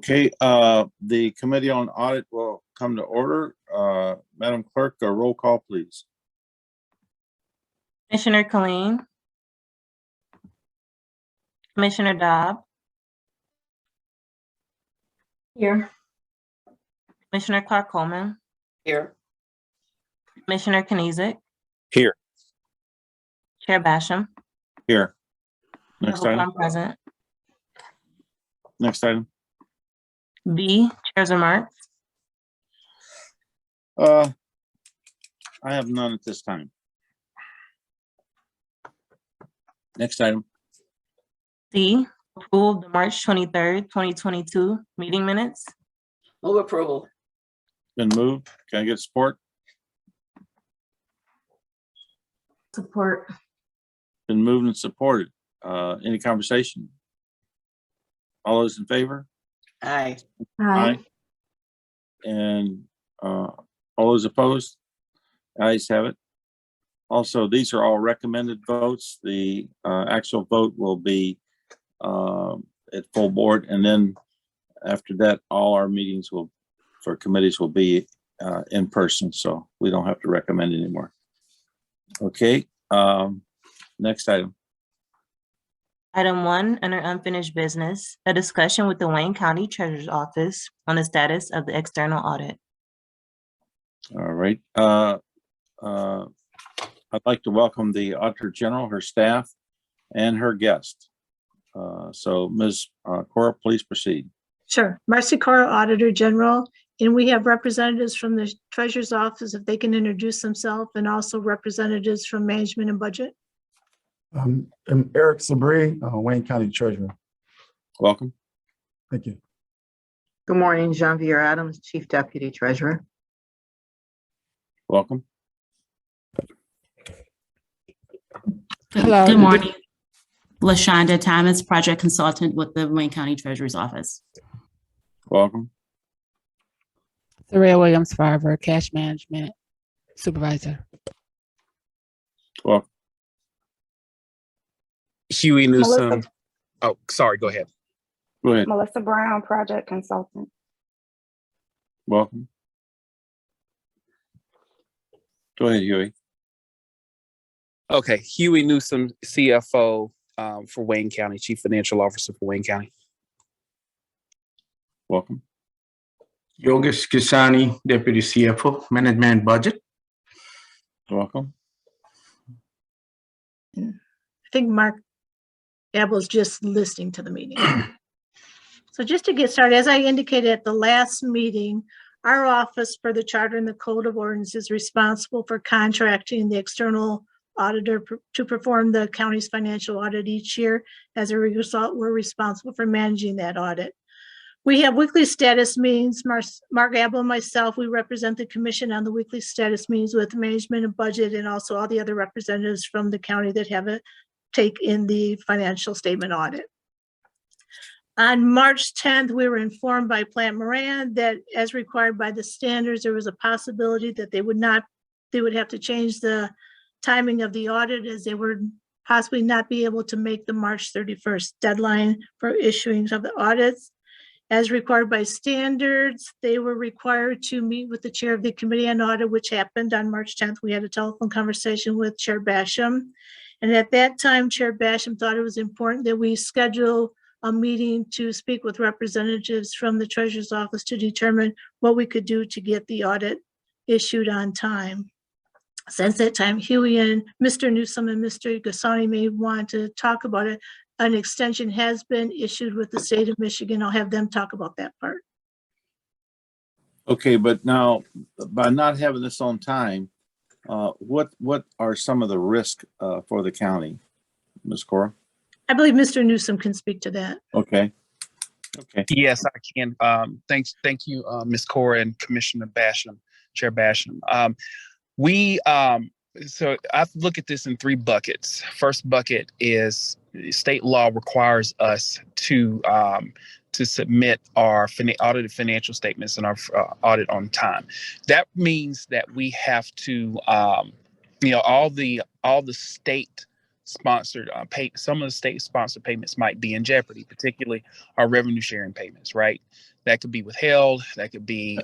Okay, the Committee on Audit will come to order. Madam Clerk, a roll call, please. Commissioner Colleen, Commissioner Dobb. Here. Commissioner Clark Coleman. Here. Commissioner Kniezek. Here. Chair Basham. Here. Next item. Present. Next item. B, Chair's remarks. I have none at this time. Next item. C, approval of the March 23rd, 2022 meeting minutes. Move approval. Been moved. Can I get support? Support. Been moved and supported. Any conversation? All those in favor? Aye. Aye. And all those opposed? Ayes have it. Also, these are all recommended votes. The actual vote will be at full board, and then after that, all our meetings for committees will be in person, so we don't have to recommend anymore. Okay, next item. Item 1, under unfinished business, a discussion with the Wayne County Treasurer's Office on the status of the external audit. All right. I'd like to welcome the Auditor General, her staff, and her guest. So Ms. Cora, please proceed. Sure. Marcy Cora, Auditor General, and we have representatives from the Treasurer's Office, if they can introduce themselves, and also representatives from Management and Budget. I'm Eric Sabri, Wayne County Treasurer. Welcome. Thank you. Good morning, Jean-Pierre Adams, Chief Deputy Treasurer. Welcome. Hello. Good morning. LaShonda Thomas, Project Consultant with the Wayne County Treasurer's Office. Welcome. Soraya Williams-Farver, Cash Management Supervisor. Welcome. Huey Newsome. Melissa. Oh, sorry, go ahead. Go ahead. Melissa Brown, Project Consultant. Welcome. Go ahead, Huey. Okay, Huey Newsome, CFO for Wayne County, Chief Financial Officer for Wayne County. Welcome. Yogesh Kishani, Deputy CFO, Management Budget. Welcome. I think Mark Abel's just listening to the meeting. So just to get started, as I indicated at the last meeting, our office for the Charter and the Code of Ordinance is responsible for contracting the external auditor to perform the county's financial audit each year. As a result, we're responsible for managing that audit. We have weekly status meetings. Mark Abel and myself, we represent the commission on the weekly status meetings with Management and Budget, and also all the other representatives from the county that have a take in the financial statement audit. On March 10th, we were informed by Plant Moran that, as required by the standards, there was a possibility that they would have to change the timing of the audit, as they would possibly not be able to make the March 31st deadline for issuing of the audits. As required by standards, they were required to meet with the chair of the Committee on Audit, which happened on March 10th. We had a telephone conversation with Chair Basham. And at that time, Chair Basham thought it was important that we schedule a meeting to speak with representatives from the Treasurer's Office to determine what we could do to get the audit issued on time. Since that time, Huey and Mr. Newsome and Mr. Gasani may want to talk about it. An extension has been issued with the state of Michigan. I'll have them talk about that part. Okay, but now by not having this on time, what are some of the risks for the county, Ms. Cora? I believe Mr. Newsome can speak to that. Okay. Okay. Yes, I can. Thank you, Ms. Cora and Commissioner Basham, Chair Basham. So I look at this in 3 buckets. First bucket is state law requires us to submit our audited financial statements and our audit on time. That means that we have to, all the state sponsored some of the state sponsored payments might be in jeopardy, particularly our revenue sharing payments, right? That could be withheld, that could be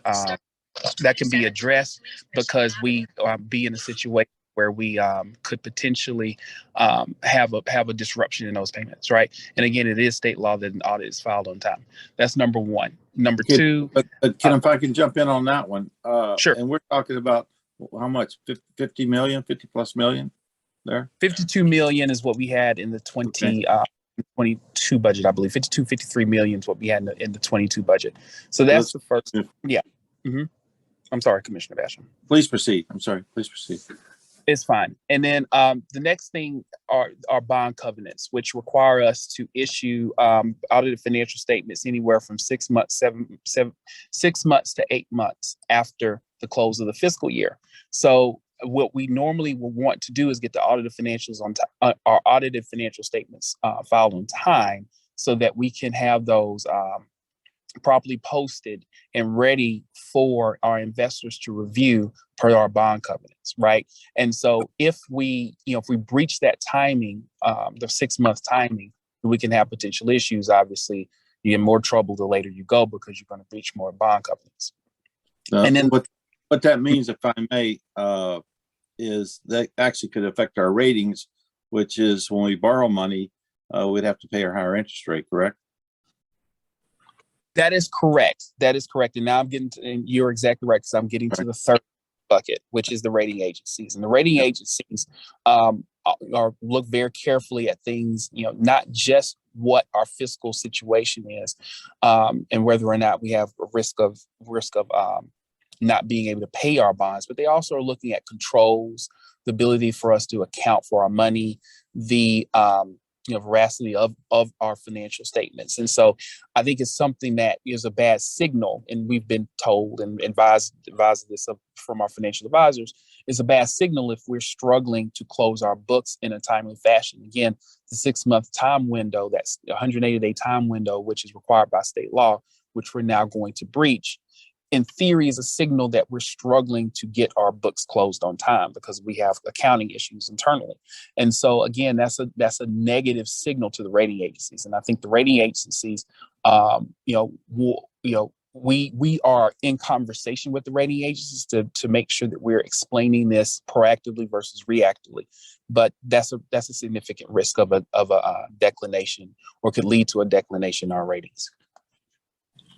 addressed because we be in a situation where we could potentially have a disruption in those payments, right? And again, it is state law that an audit is filed on time. That's number one. Number two, but Ken, if I can jump in on that one, sure. And we're talking about how much? 50 million, 50 plus million there? 52 million is what we had in the 22 budget, I believe. 52, 53 million is what we had in the 22 budget. So that's the first. Yeah. Mm-hmm. I'm sorry, Commissioner Basham. Please proceed. I'm sorry. Please proceed. It's fine. And then the next thing are bond covenants, which require us to issue audited financial statements anywhere from 6 months, 6 months to 8 months after the close of the fiscal year. So what we normally will want to do is get the audited financials our audited financial statements filed on time so that we can have those properly posted and ready for our investors to review per our bond covenants, right? And so if we breach that timing, the 6 month timing, we can have potential issues. Obviously, you get more trouble the later you go because you're going to breach more bond covenants. And then what that means, if I may, is that actually could affect our ratings, which is when we borrow money, we'd have to pay a higher interest rate, correct? That is correct. That is correct. And now and you're exactly right, because I'm getting to the third bucket, which is the rating agencies. And the rating agencies look very carefully at things, not just what our fiscal situation is, and whether or not we have a risk of not being able to pay our bonds, but they also are looking at controls, the ability for us to account for our money, the veracity of our financial statements. And so I think it's something that is a bad signal, and we've been told and advised this from our financial advisors, is a bad signal if we're struggling to close our books in a timely fashion. Again, the 6 month time window, that's 180-day time window, which is required by state law, which we're now going to breach, in theory is a signal that we're struggling to get our books closed on time because we have accounting issues internally. And so again, that's a negative signal to the rating agencies. And I think the rating agencies, we are in conversation with the rating agencies to make sure that we're explaining this proactively versus reactively. But that's a significant risk of a declination, or could lead to a declination in our ratings.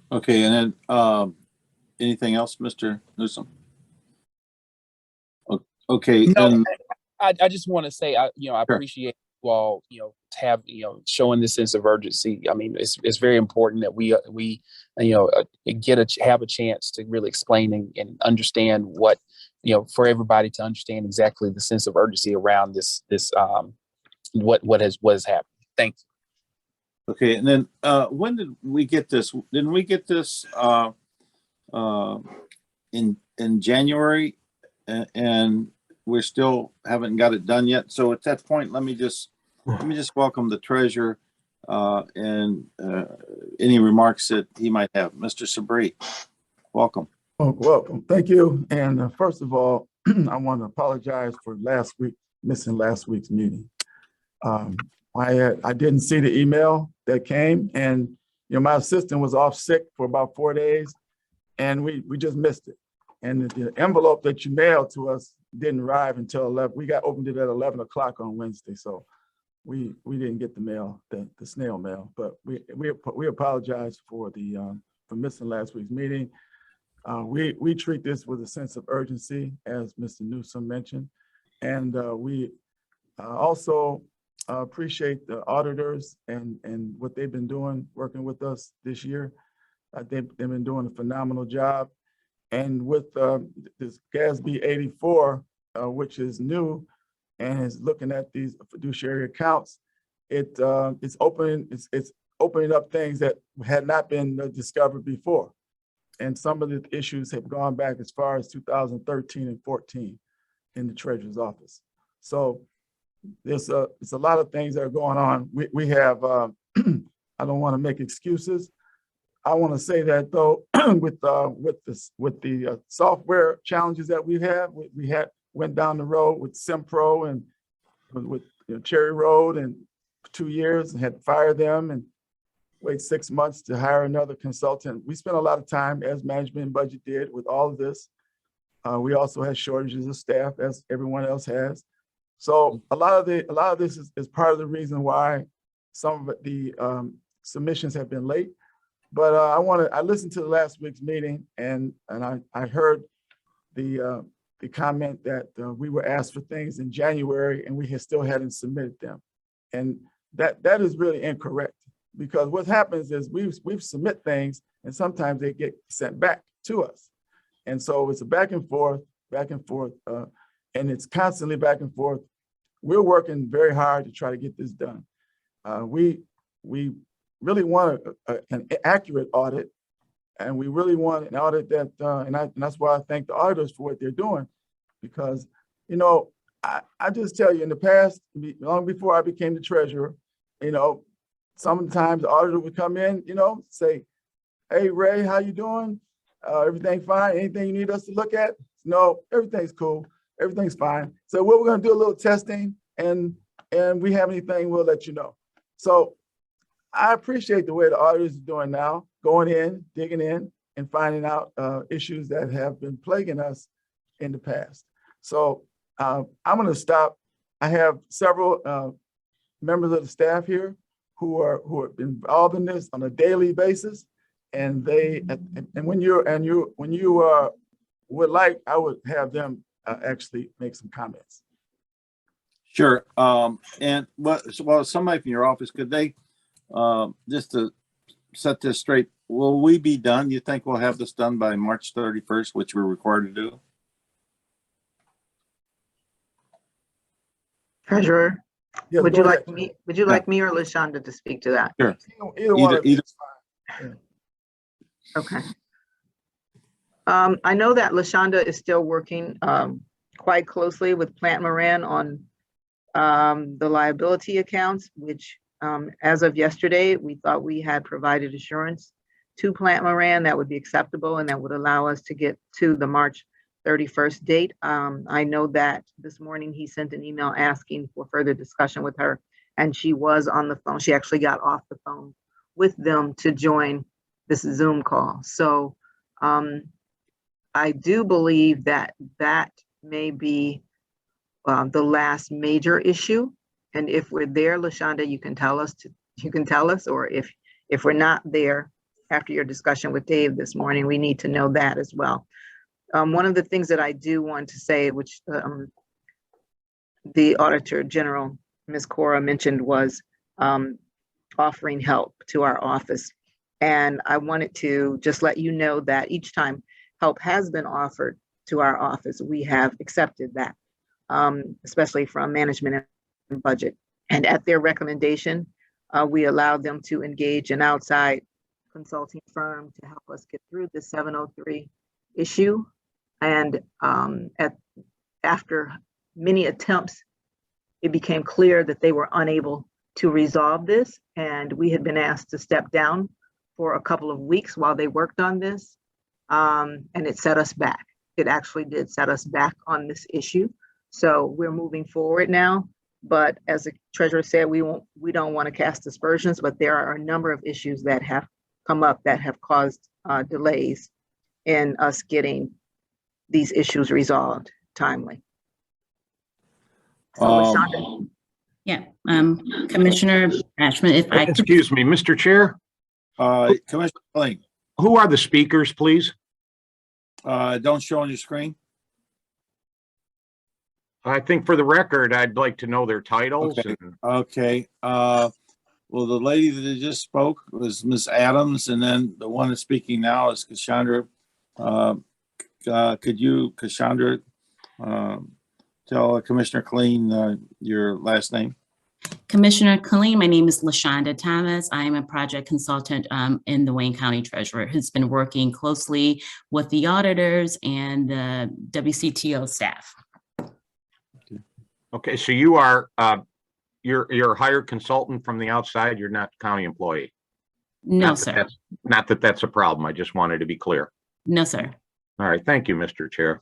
Okay, and then anything else, Mr. Newsom? Okay. No, I just want to say, I Sure. appreciate you all, have, showing this sense of urgency. I mean, it's very important that we have a chance to really explain and understand what, for everybody to understand exactly the sense of urgency around this what has happened. Thank you. Okay, and then when did we get this? Didn't we get this in January, and we still haven't got it done yet? So at that point, let me just welcome the treasurer and any remarks that he might have. Mr. Sabri, welcome. Oh, welcome. Thank you. And first of all, I want to apologize for missing last week's meeting. I didn't see the email that came, and my assistant was off sick for about 4 days, and we just missed it. And the envelope that you mailed to us didn't arrive until 11. We opened it at 11 o'clock on Wednesday, so we didn't get the mail, the snail mail. But we apologize for missing last week's meeting. We treat this with a sense of urgency, as Mr. Newsom mentioned, and we also appreciate the auditors and what they've been doing, working with us this year. They've been doing a phenomenal job. And with this GASB 84, which is new and is looking at these fiduciary accounts, it's opening up things that had not been discovered before. And some of the issues have gone back as far as 2013 and 14 in the treasurer's office. So it's a lot of things that are going on. We have, I don't want to make excuses. I want to say that though, with the software challenges that we went down the road with SimPro and with Cherry Road and for 2 years and had to fire them and wait 6 months to hire another consultant. We spent a lot of time, as management and budget did, with all of this. We also had shortages of staff, as everyone else has. So a lot of this is part of the reason why some of the submissions have been late. But I listened to the last week's meeting, and I heard the comment that we were asked for things in January and we still hadn't submitted them, and that is really incorrect, because what happens is we submit things and sometimes they get sent back to us, and so it's a back and forth, and it's constantly back and forth. We're working very hard to try to get this done. We really want an accurate audit, and we really want an audit that, and that's why I thank the auditors for what they're doing, because, I just tell you, in the past, long before I became the treasurer, sometimes the auditor would come in, say, "Hey, Ray, how you doing? Everything fine? Anything you need us to look at?" "No, everything's cool. Everything's fine." So we're going to do a little testing, and we have anything, we'll let you know. So I appreciate the way the auditors are doing now, going in, digging in, and finding out issues that have been plaguing us in the past. So I'm going to stop. I have several members of the staff here who are involved in this on a daily basis, and when you would like, I would have them actually make some comments. Sure. And well, somebody from your office, could they, just to set this straight, will we be done? You think we'll have this done by March 31st, which we're required to do? Treasurer, Yes, would go you ahead. like me or LaShonda to speak to that? Sure. Either one of you Either. is fine. Okay. I know that LaShonda is still working quite closely with Plant Moran on the liability accounts, which as of yesterday, we thought we had provided assurance to Plant Moran that would be acceptable and that would allow us to get to the March 31st date. I know that this morning he sent an email asking for further discussion with her, and she was on the phone. She actually got off the phone with them to join this Zoom call. So I do believe that that may be the last major issue. And if we're there, LaShonda, you can tell us, or if we're not there after your discussion with Dave this morning, we need to know that as well. One of the things that I do want to say, which the Auditor General, Ms. Cora, mentioned, was offering help to our office. And I wanted to just let you know that each time help has been offered to our office, we have accepted that, especially from management and budget. And at their recommendation, we allowed them to engage an outside consulting firm to help us get through the 703 issue. And after many attempts, it became clear that they were unable to resolve this. And we had been asked to step down for a couple of weeks while they worked on this. And it set us back. It actually did set us back on this issue. So we're moving forward now. But as the treasurer said, we don't want to cast aspersions, but there are a number of issues that have come up that have caused delays in us getting these issues resolved timely. So LaShonda. Yeah, Commissioner Ashman, if I could. Excuse me, Mr. Chair, Commissioner Kling, who are the speakers, please? don't show on your screen. I think for the record, I'd like to know their titles. Okay. And Okay. Well, the lady that just spoke was Ms. Adams, and then the one that's speaking now is Cassandra. Could you, Cassandra, tell Commissioner Kling your last name? Commissioner Khalil, my name is LaShonda Thomas. I am a project consultant in the Wayne County Treasurer who's been working closely with the auditors and the WCTO staff. okay, so you are you're a hired consultant from the outside. You're not a county employee. No, sir. Not that that's a problem. I just wanted to be clear. No, sir. All right, thank you, Mr. Chair.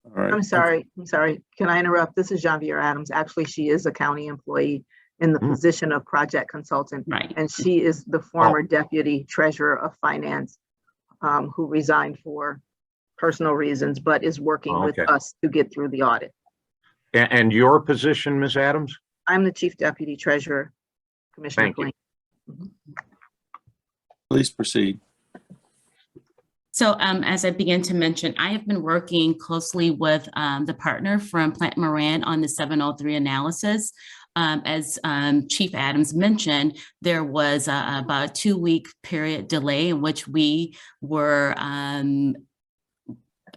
All right. I'm sorry. Can I interrupt? This is Jean-Pierre Adams. Actually, she is a county employee in the position of project consultant, Right. and she is the former deputy treasurer of finance who resigned for personal reasons, but is working with Okay. us to get through the audit. And your position, Ms. Adams? I'm the chief deputy treasurer, Commissioner Thank you. Kling. Please proceed. So as I began to mention, I have been working closely with the partner from Plant Moran on the 703 analysis. As Chief Adams mentioned, there was about a 2-week period delay in which we were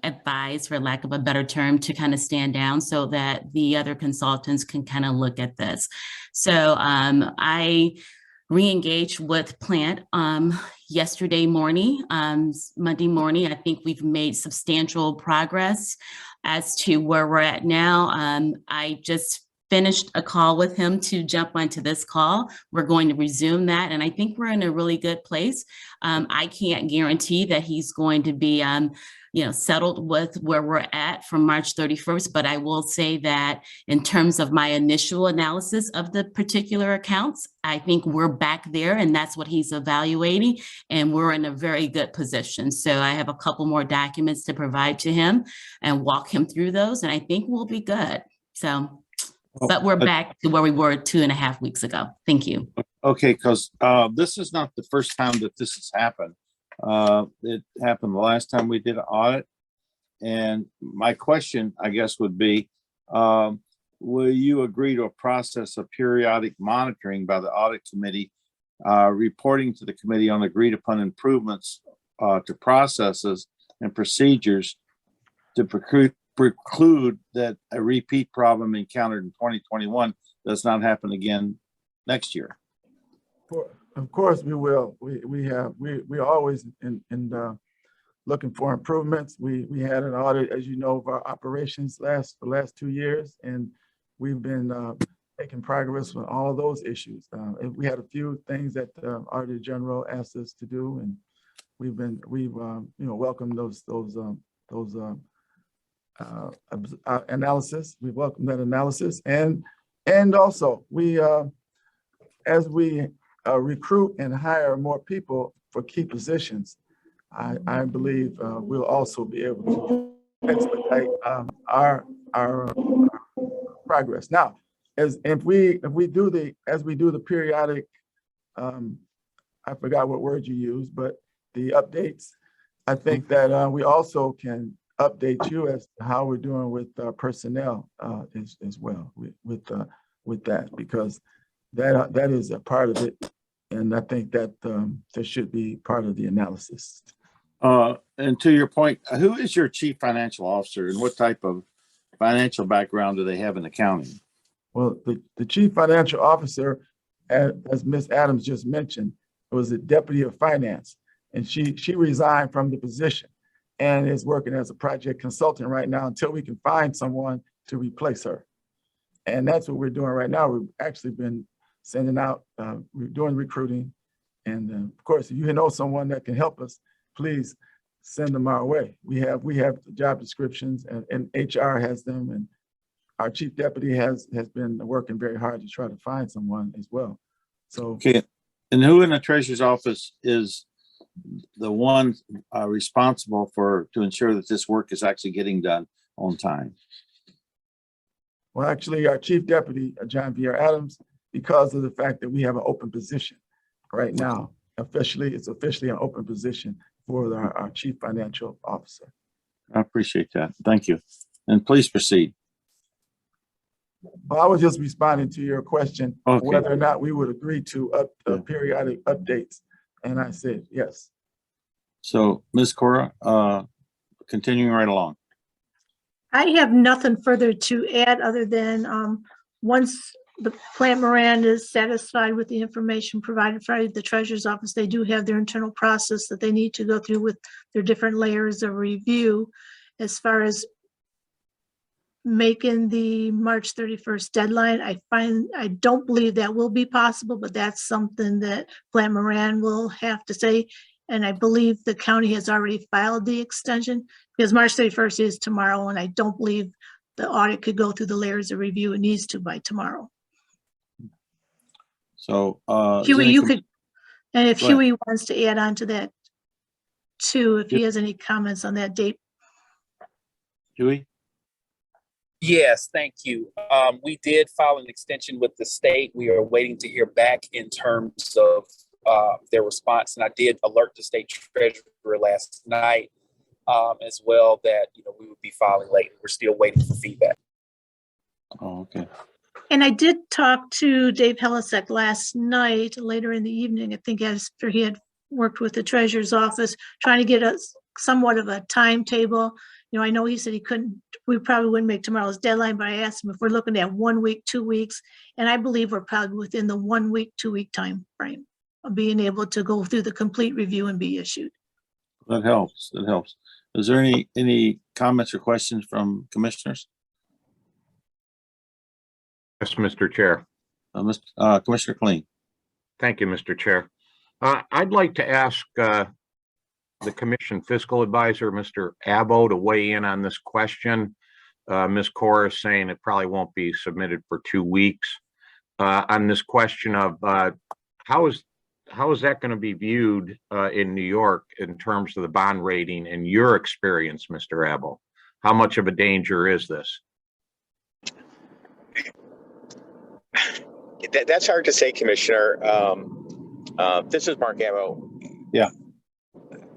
advised, for lack of a better term, to kind of stand down so that the other consultants can kind of look at this. So I re-engaged with Plant yesterday morning, Monday morning. I think we've made substantial progress as to where we're at now. I just finished a call with him to jump onto this call. We're going to resume that, and I think we're in a really good place. I can't guarantee that he's going to be settled with where we're at from March 31st, but I will say that in terms of my initial analysis of the particular accounts, I think we're back there, and that's what he's evaluating, and we're in a very good position. So I have a couple more documents to provide to him and walk him through those, and I think we'll be good. So, but we're back to where we were 2.5 weeks ago. Thank you. Okay, because this is not the first time that this has happened. It happened the last time we did an audit. And my question, I guess, would be, will you agree to a process of periodic monitoring by the audit committee, reporting to the committee on agreed upon improvements to processes and procedures to preclude that a repeat problem encountered in 2021 does not happen again next year? Of course, we will. We're always looking for improvements. We had an audit, as you know, of our operations the last 2 years, and we've been making progress on all of those issues. We had a few things that the Auditor General asked us to do, and we've welcomed those analysis. We welcome that analysis, and also we as we recruit and hire more people for key positions, I believe we'll also be able to expedite our progress. Now, as we do the periodic, I forgot what word you used, but the updates, I think that we also can update you as to how we're doing with personnel as well with that, because that is a part of it. And I think that that should be part of the analysis. And to your point, who is your chief financial officer and what type of financial background do they have in accounting? Well, the chief financial officer, as Ms. Adams just mentioned, was the deputy of finance, and she resigned from the position and is working as a project consultant right now until we can find someone to replace her. And that's what we're doing right now. We've actually been sending out, we're doing recruiting. And of course, if you know someone that can help us, please send them our way. We have job descriptions, and HR has them, and our chief deputy has been working very hard to try to find someone as well. So, okay, and who in the treasurer's office is the one responsible to ensure that this work is actually getting done on time? Well, actually, our chief deputy, Jean-Pierre Adams, because of the fact that we have an open position right now, it's officially an open position for our chief financial officer. I appreciate that. Thank you. And please proceed. Well, I was just responding to your question, Okay. whether or not we would agree to periodic updates. And I said, yes. So Ms. Cora, continuing right along. I have nothing further to add other than once the Plant Moran is satisfied with the information provided by the treasurer's office, they do have their internal process that they need to go through with their different layers of review. As far as making the March 31st deadline, I don't believe that will be possible, but that's something that Plant Moran will have to say. And I believe the county has already filed the extension because March 31st is tomorrow, and I don't believe the audit could go through the layers of review. It needs to by tomorrow. So, is Huey, any you com- could, and if Go ahead. Huey wants to add on to that too, if he has any comments on that date. Huey? Yes, thank you. We did file an extension with the state. We are waiting to hear back in terms of their response. And I did alert the state treasurer last night as well that, we would be filing late. We're still waiting for feedback. Oh, okay. And I did talk to Dave Helisek last night, later in the evening, I think after he had worked with the treasurer's office, trying to get us somewhat of a timetable. I know he said we probably wouldn't make tomorrow's deadline, but I asked him if we're looking at 1 week, 2 weeks, and I believe we're probably within the 1 week, 2 week time frame of being able to go through the complete review and be issued. That helps. That helps. Is there any comments or questions from commissioners? Yes, Mr. Chair. Commissioner Kleen. Thank you, Mr. Chair. I'd like to ask the Commission Fiscal Advisor, Mr. Abbo, to weigh in on this question. Ms. Cora is saying it probably won't be submitted for 2 weeks. On this question of how is that going to be viewed in New York in terms of the bond rating and your experience, Mr. Abbo? How much of a danger is this? That's hard to say, Commissioner. This is Mark Ammo. Yeah.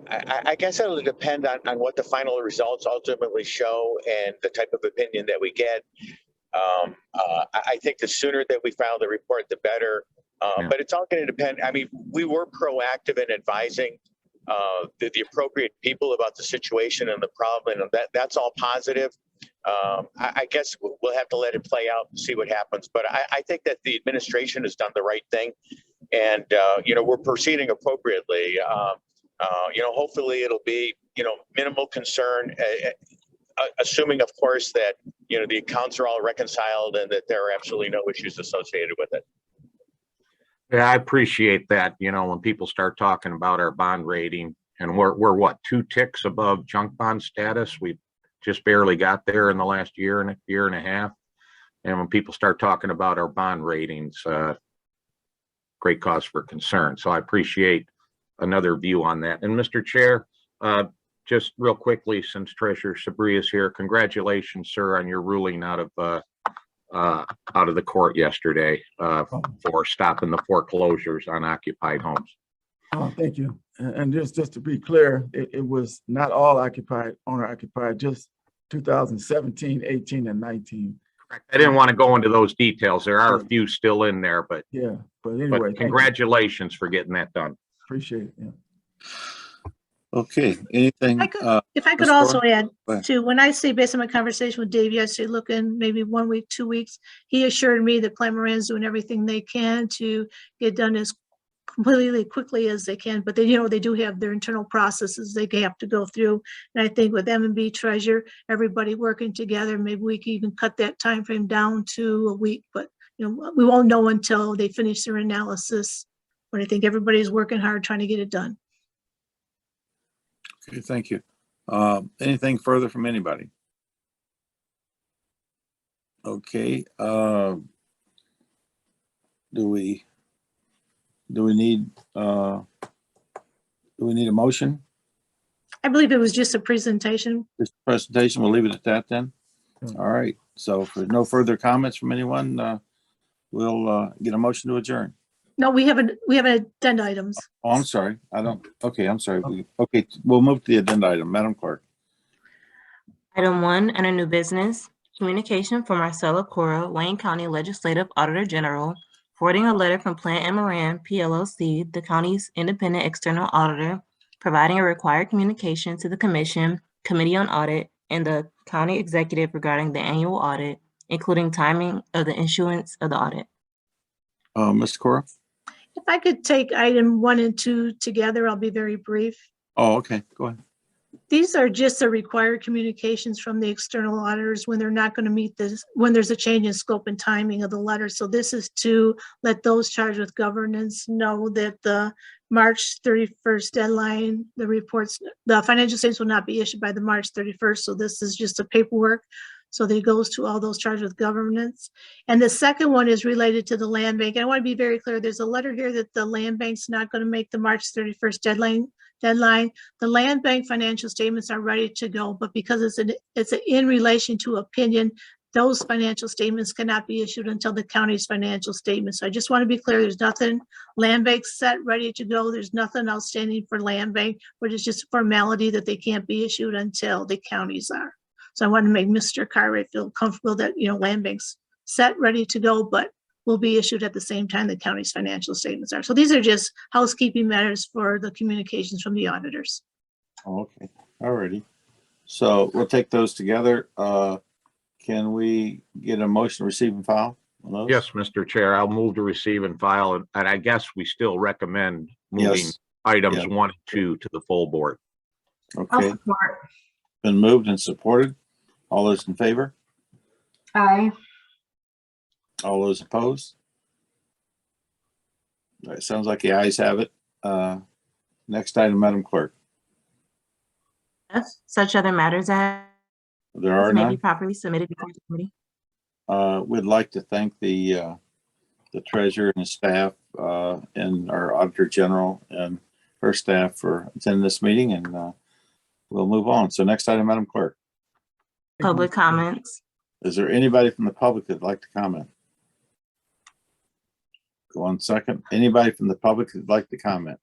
I guess it'll depend on what the final results ultimately show and the type of opinion that we get. I think the sooner that we file the report, the better. But it's all going to depend. I mean, we were proactive in advising the appropriate people about the situation and the problem, and that's all positive. I guess we'll have to let it play out and see what happens. But I think that the administration has done the right thing, and we're proceeding appropriately. Hopefully it'll be minimal concern, assuming, of course, that the accounts are all reconciled and that there are absolutely no issues associated with it. Yeah, I appreciate that. When people start talking about our bond rating, and we're what, 2 ticks above junk bond status. We've just barely got there in the last year and a half. And when people start talking about our bond ratings, great cause for concern. So I appreciate another view on that. And Mr. Chair, just real quickly, since Treasurer Sabri is here, congratulations, sir, on your ruling out of the court yesterday for stopping the foreclosures on occupied homes. Oh, thank you. And just to be clear, it was not all occupied, owner occupied, just 2017, 18, and 19. Correct. I didn't want to go into those details. There are a few still in there, but yeah. But anyway, congratulations for getting that done. Appreciate it. Yeah. Okay. Anything? If I could Ms. also Cora? add to, when I say based on my conversation with Dave yesterday, looking maybe 1 week, 2 weeks, he assured me that Plant Moran's doing everything they can to get done as completely quickly as they can, but they do have their internal processes they have to go through. And I think with M&B Treasure, everybody working together, maybe we can even cut that time frame down to a week, but we won't know until they finish their analysis. But I think everybody's working hard trying to get it done. Okay, thank you. Anything further from anybody? Okay. Do we need a motion? I believe it was just a presentation. This presentation, we'll leave it at that then. All right. So if there's no further comments from anyone, we'll get a motion to adjourn. No, we have addenda items. Oh, I'm sorry. Okay, I'm sorry. Okay, we'll move to the addenda item. Madam Clerk. Item 1, under new business, communication from Marcella Cora, Wayne County Legislative Auditor General, forwarding a letter from Plant Moran, PLLC, the county's independent external auditor, providing a required communication to the Commission, Committee on Audit, and the county executive regarding the annual audit, including timing of the issuance of the audit. Ms. Cora? If I could take item 1 and 2 together, I'll be very brief. Oh, okay. Go ahead. These are just the required communications from the external auditors when they're not going to meet this, when there's a change in scope and timing of the letter. So this is to let those charged with governance know that the March 31st deadline. The reports, the financial statements will not be issued by the March 31st. So this is just a paperwork. So that it goes to all those charged with governance. And the second one is related to the land bank. And I want to be very clear. There's a letter here that the land bank's not going to make the March 31st deadline. The land bank financial statements are ready to go, but because it's in relation to opinion, those financial statements cannot be issued until the county's financial statements. So I just want to be clear, there's nothing land bank set, ready to go. There's nothing outstanding for land bank, but it's just a formality that they can't be issued until the counties are. So I want to make Mr. Cartwright feel comfortable that, land bank's set, ready to go, but will be issued at the same time the county's financial statements are. So these are just housekeeping matters for the communications from the auditors. Okay, alrighty. So we'll take those together. Can we get a motion to receive and file on those? Yes, Mr. Chair, I'll move to receive and file, and I guess we still recommend moving Yes. items Yeah. 1 and 2 to the full board. Okay, been moved and supported. All those in favor? Aye. All those opposed? All right, sounds like the ayes have it. Next item, Madam Clerk. Yes, such other matters as There are may be none. properly submitted before the committee. We'd like to thank the treasurer and the staff, and our auditor general and her staff for attending this meeting, and we'll move on. So next item, Madam Clerk. Public comments. Is there anybody from the public that'd like to comment? Go on second. Anybody from the public that'd like to comment?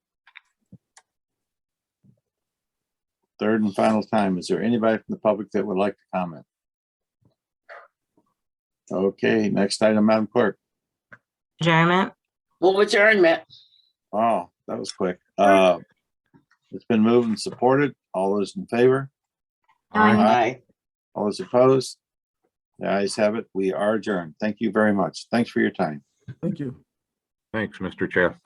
Third and final time. Is there anybody from the public that would like to comment? Okay, next item, Madam Clerk. Adjournment. Move adjournment. Oh, that was quick. It's been moved and supported. All those in favor? Aye. All those opposed? The ayes have it. We are adjourned. Thank you very much. Thanks for your time. Thank you. Thanks, Mr. Chair.